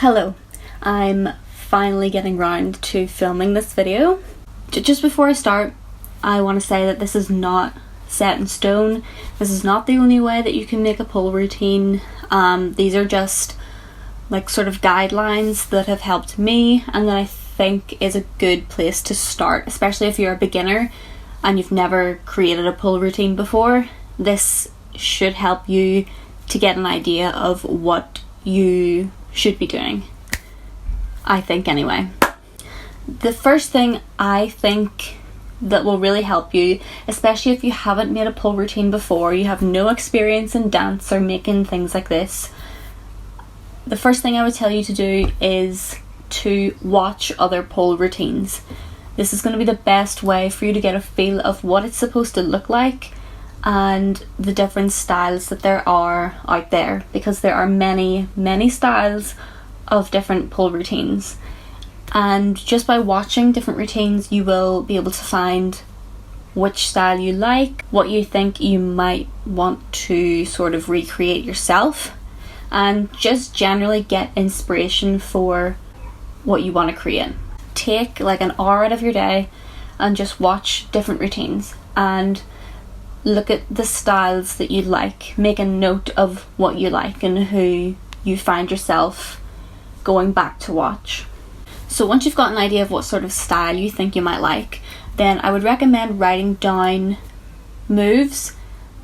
Hello, I'm finally getting round to filming this video. Just before I start, I want to say that this is not set in stone. This is not the only way that you can make a pole routine. These are just like sort of guidelines that have helped me and that I think is a good place to start, especially if you're a beginner and you've never created a pole routine before. This should help you to get an idea of what you should be doing, I think anyway. The first thing I think that will really help you, especially if you haven't made a pole routine before, you have no experience in dance or making things like this, the first thing I would tell you to do is to watch other pole routines. This is going to be the best way for you to get a feel of what it's supposed to look like and the different styles that there are out there, because there are many styles of different pole routines, and just by watching different routines you will be able to find which style you like, what you think you might want to sort of recreate yourself, and just generally get inspiration for what you want to create. Take like an hour out of your day and just watch different routines and look at the styles that you like. Make a note of what you like and who you find yourself going back to watch. So once you've got an idea of what sort of style you think you might like, then I would recommend writing down moves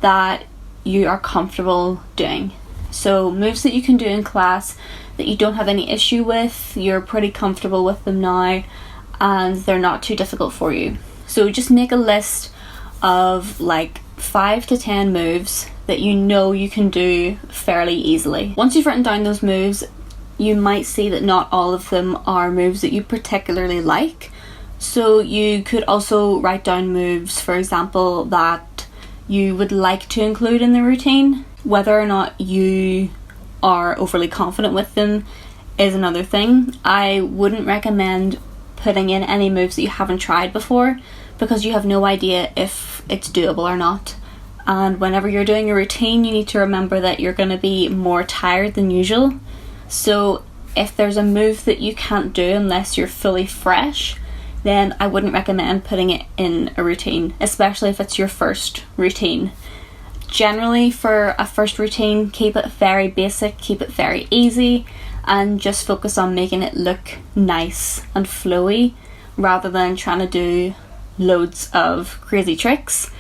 that you are comfortable doing. So moves that you can do in class that you don't have any issue with, you're pretty comfortable with them now, and they're not too difficult for you. So just make a list of like 5 to 10 moves that you know you can do fairly easily. Once you've written down those moves, you might see that not all of them are moves that you particularly like. So you could also write down moves, for example, that you would like to include in the routine. Whether or not you are overly confident with them is another thing. I wouldn't recommend putting in any moves that you haven't tried before, because you have no idea if it's doable or not. And whenever you're doing a routine, you need to remember that you're going to be more tired than usual. So if there's a move that you can't do unless you're fully fresh, then I wouldn't recommend putting it in a routine, especially if it's your first routine. Generally, for a first routine, keep it very basic, keep it very easy, and just focus on making it look nice and flowy rather than trying to do loads of crazy tricks,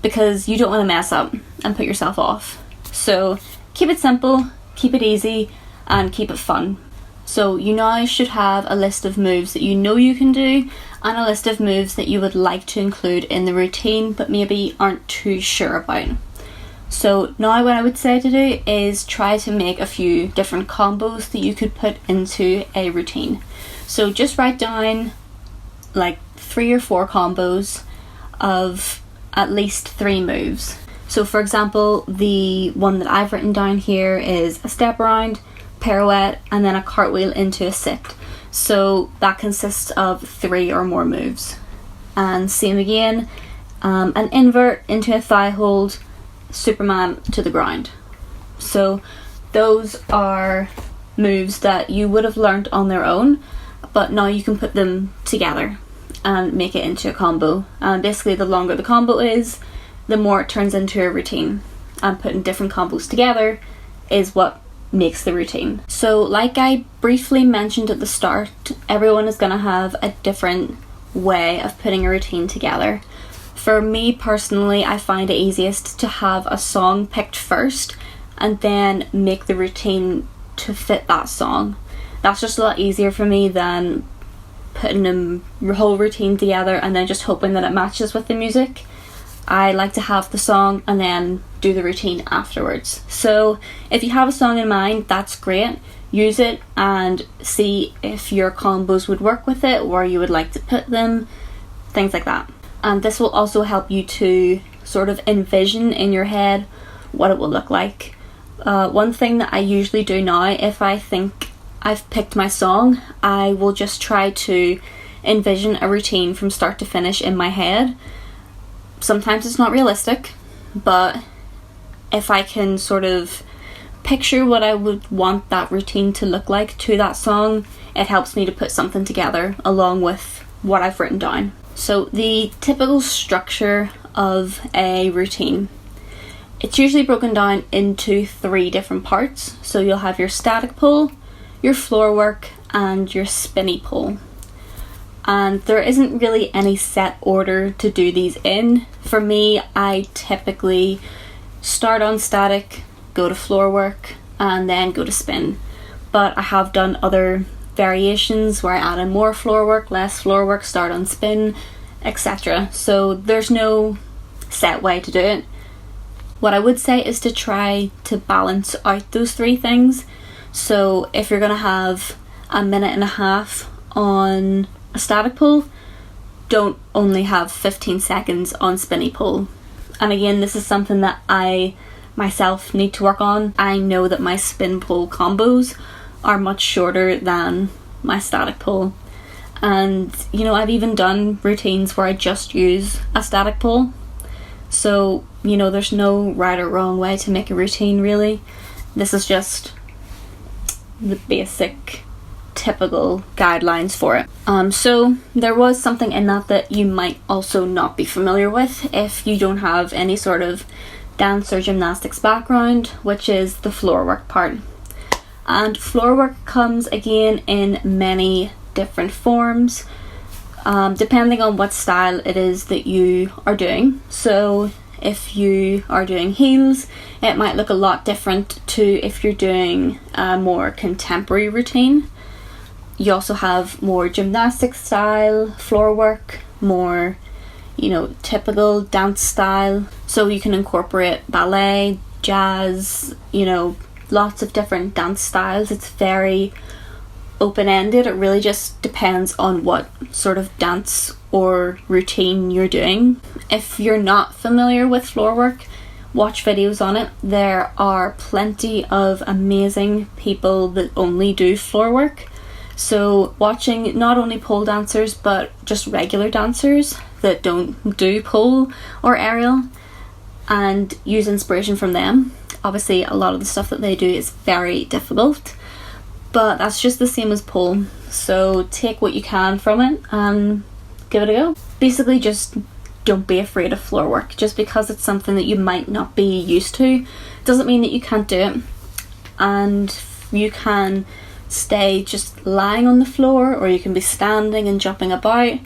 because you don't want to mess up and put yourself off. So keep it simple, keep it easy, and keep it fun. So you now should have a list of moves that you know you can do and a list of moves that you would like to include in the routine but maybe aren't too sure about. So now what I would say to do is try to make a few different combos that you could put into a routine. So just write down like 3 or 4 combos of at least 3 moves. So for example, the one that I've written down here is a step around, pirouette, and then a cartwheel into a sit. So that consists of 3 or more moves. And same again, an invert into a thigh hold, Superman to the ground. So those are moves that you would have learnt on their own, but now you can put them together and make it into a combo. And basically the longer the combo is, the more it turns into a routine, and putting different combos together is what makes the routine. So like I briefly mentioned at the start, everyone is going to have a different way of putting a routine together. For me personally, I find it easiest to have a song picked first and then make the routine to fit that song. That's just a lot easier for me than putting a whole routine together and then just hoping that it matches with the music. I like to have the song and then do the routine afterwards. So if you have a song in mind, that's great. Use it and see if your combos would work with it, where you would like to put them, things like that. And this will also help you to sort of envision in your head what it will look like. One thing that I usually do now, if I think I've picked my song, I will just try to envision a routine from start to finish in my head. Sometimes it's not realistic, but if I can sort of picture what I would want that routine to look like to that song, it helps me to put something together along with what I've written down. So the typical structure of a routine, it's usually broken down into 3 different parts. So you'll have your static pull, your floor work, and your spinny pull. And there isn't really any set order to do these in. For me, I typically start on static, go to floor work, and then go to spin. But I have done other variations where I add in more floor work, less floor work, start on spin, etc. So there's no set way to do it. What I would say is to try to balance out those 3 things. So if you're going to have a minute and a half on a static pull, don't only have 15 seconds on spinny pull. And again, this is something that I myself need to work on. I know that my spin pull combos are much shorter than my static pull, and I've even done routines where I just use a static pull. So there's no right or wrong way to make a routine, really. This is just the basic typical guidelines for it. So there was something in that you might also not be familiar with if you don't have any sort of dance or gymnastics background, which is the floor work part. And floor work comes again in many different forms, depending on what style it is that you are doing. So if you are doing heels, it might look a lot different to if you're doing a more contemporary routine. You also have more gymnastic style floor work, more typical dance style. So you can incorporate ballet, jazz, lots of different dance styles. It's very open-ended. It really just depends on what sort of dance or routine you're doing. If you're not familiar with floor work, watch videos on it. There are plenty of amazing people that only do floor work. So watching not only pole dancers but just regular dancers that don't do pole or aerial, and use inspiration from them. Obviously a lot of the stuff that they do is very difficult, but that's just the same as pole. So take what you can from it and give it a go. Basically just don't be afraid of floor work. Just because it's something that you might not be used to doesn't mean that you can't do it. And you can stay just lying on the floor, or you can be standing and jumping about.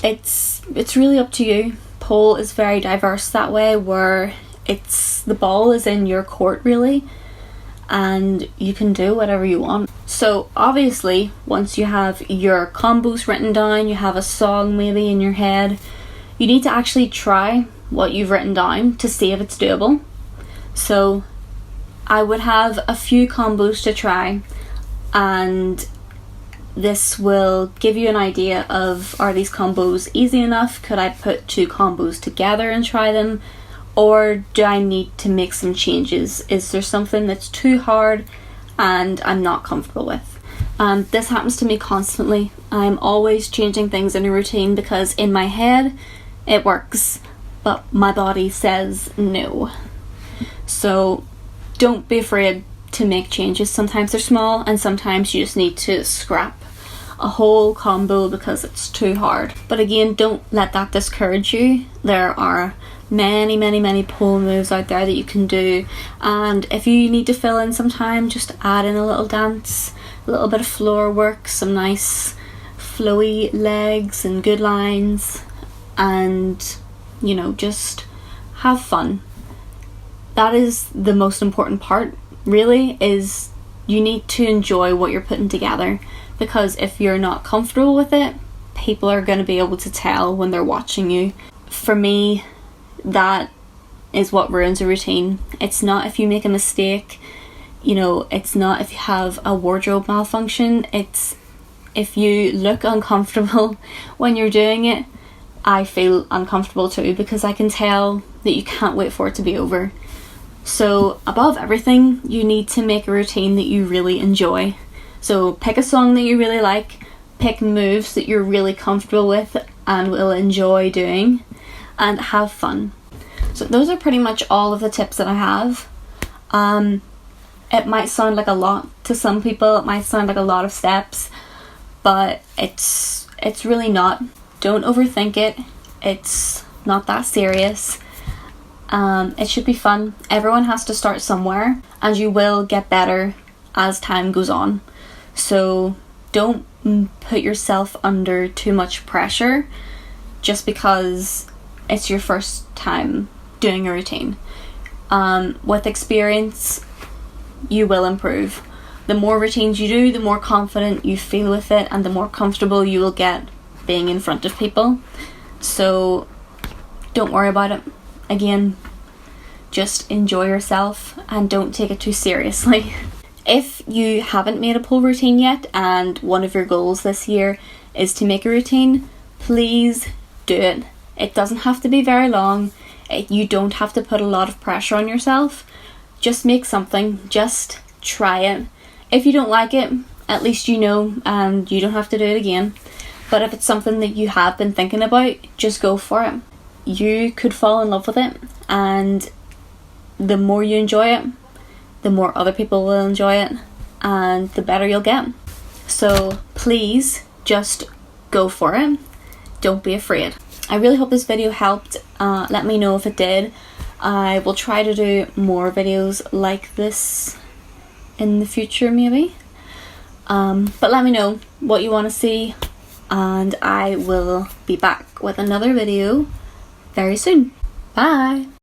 It's really up to you. Pole is very diverse that way, where the ball is in your court really, and you can do whatever you want. So obviously once you have your combos written down, you have a song maybe in your head, you need to actually try what you've written down to see if it's doable. So I would have a few combos to try, and this will give you an idea of, are these combos easy enough? Could I put 2 combos together and try them? Or do I need to make some changes? Is there something that's too hard and I'm not comfortable with? This happens to me constantly. I'm always changing things in a routine because in my head it works, but my body says no. So don't be afraid to make changes. Sometimes they're small, and sometimes you just need to scrap a whole combo because it's too hard. But again, don't let that discourage you. There are many pole moves out there that you can do, and if you need to fill in some time, just add in a little dance, a little bit of floor work, some nice flowy legs and good lines, and just have fun. That is the most important part, really, is you need to enjoy what you're putting together, because if you're not comfortable with it, people are going to be able to tell when they're watching you. For me, that is what ruins a routine. It's not if you make a mistake, it's not if you have a wardrobe malfunction, it's if you look uncomfortable when you're doing it. I feel uncomfortable too, because I can tell that you can't wait for it to be over. So above everything, you need to make a routine that you really enjoy. So pick a song that you really like, pick moves that you're really comfortable with and will enjoy doing, and have fun. So those are pretty much all of the tips that I have. It might sound like a lot to some people, it might sound like a lot of steps, but it's really not. Don't overthink it. It's not that serious. It should be fun. Everyone has to start somewhere, and you will get better as time goes on. So don't put yourself under too much pressure just because it's your first time doing a routine. With experience, you will improve. The more routines you do, the more confident you feel with it, and the more comfortable you will get being in front of people. So don't worry about it. Again, just enjoy yourself and don't take it too seriously. If you haven't made a pole routine yet and one of your goals this year is to make a routine, please do it. It doesn't have to be very long. You don't have to put a lot of pressure on yourself. Just make something. Just try it. If you don't like it, at least you know, and you don't have to do it again. But if it's something that you have been thinking about, just go for it. You could fall in love with it, and the more you enjoy it, the more other people will enjoy it, and the better you'll get. So please just go for it. Don't be afraid. I really hope this video helped. Let me know if it did. I will try to do more videos like this in the future maybe. But let me know what you want to see, and I will be back with another video very soon. Bye!